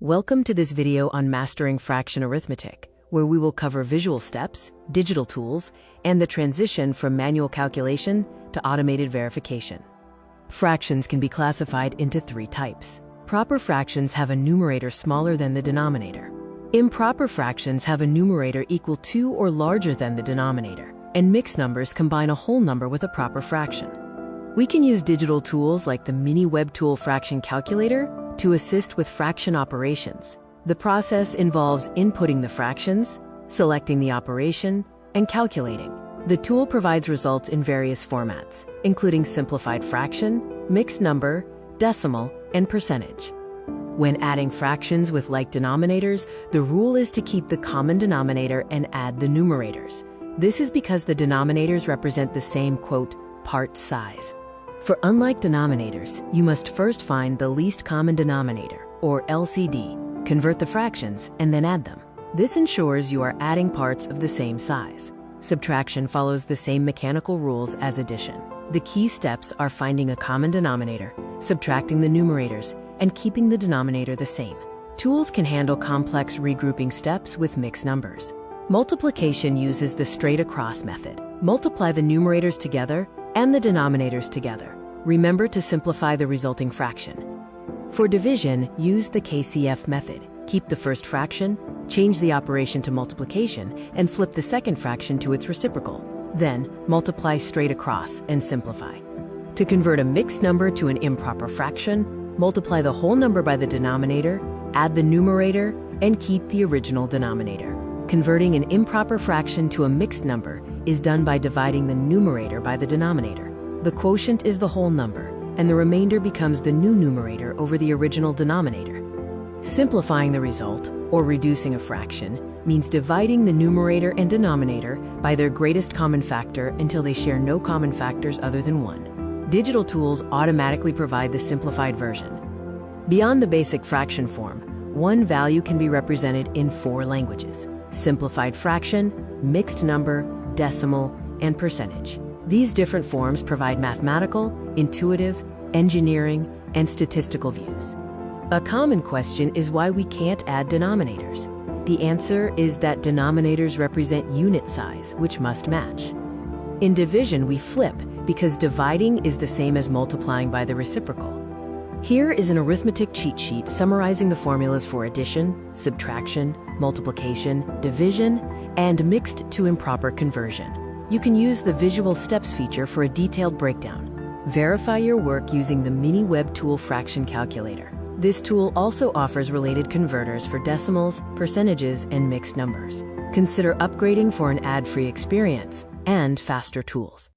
Welcome to this video on mastering fraction arithmetic, where we will cover visual steps, digital tools, and the transition from manual calculation to automated verification. Fractions can be classified into three types. Proper fractions have a numerator smaller than the denominator. Improper fractions have a numerator equal to or larger than the denominator, and mixed numbers combine a whole number with a proper fraction. We can use digital tools like the MiniWebtool fraction calculator to assist with fraction operations. The process involves inputting the fractions, selecting the operation, and calculating. The tool provides results in various formats, including simplified fraction, mixed number, decimal, and percentage. When adding fractions with like denominators, the rule is to keep the common denominator and add the numerators. This is because the denominators represent the same, quote, part size. For unlike denominators, you must first find the least common denominator, or LCD, convert the fractions, and then add them. This ensures you are adding parts of the same size. Subtraction follows the same mechanical rules as addition. The key steps are finding a common denominator, subtracting the numerators, and keeping the denominator the same. Tools can handle complex regrouping steps with mixed numbers. Multiplication uses the straight across method. Multiply the numerators together and the denominators together. Remember to simplify the resulting fraction. For division, use the KCF method. Keep the first fraction, change the operation to multiplication, and flip the second fraction to its reciprocal. Then, multiply straight across and simplify. To convert a mixed number to an improper fraction, multiply the whole number by the denominator, add the numerator, and keep the original denominator. Converting an improper fraction to a mixed number is done by dividing the numerator by the denominator. The quotient is the whole number, and the remainder becomes the new numerator over the original denominator. Simplifying the result, or reducing a fraction, means dividing the numerator and denominator by their greatest common factor until they share no common factors other than 1. Digital tools automatically provide the simplified version. Beyond the basic fraction form, one value can be represented in 4 languages: simplified fraction, mixed number, decimal, and percentage. These different forms provide mathematical, intuitive, engineering, and statistical views. A common question is why we can't add denominators. The answer is that denominators represent unit size, which must match. In division, we flip because dividing is the same as multiplying by the reciprocal. Here is an arithmetic cheat sheet summarizing the formulas for addition, subtraction, multiplication, division, and mixed to improper conversion. You can use the Visual Steps feature for a detailed breakdown. Verify your work using the MiniWebtool fraction calculator. This tool also offers related converters for decimals, percentages, and mixed numbers. Consider upgrading for an ad-free experience and faster tools.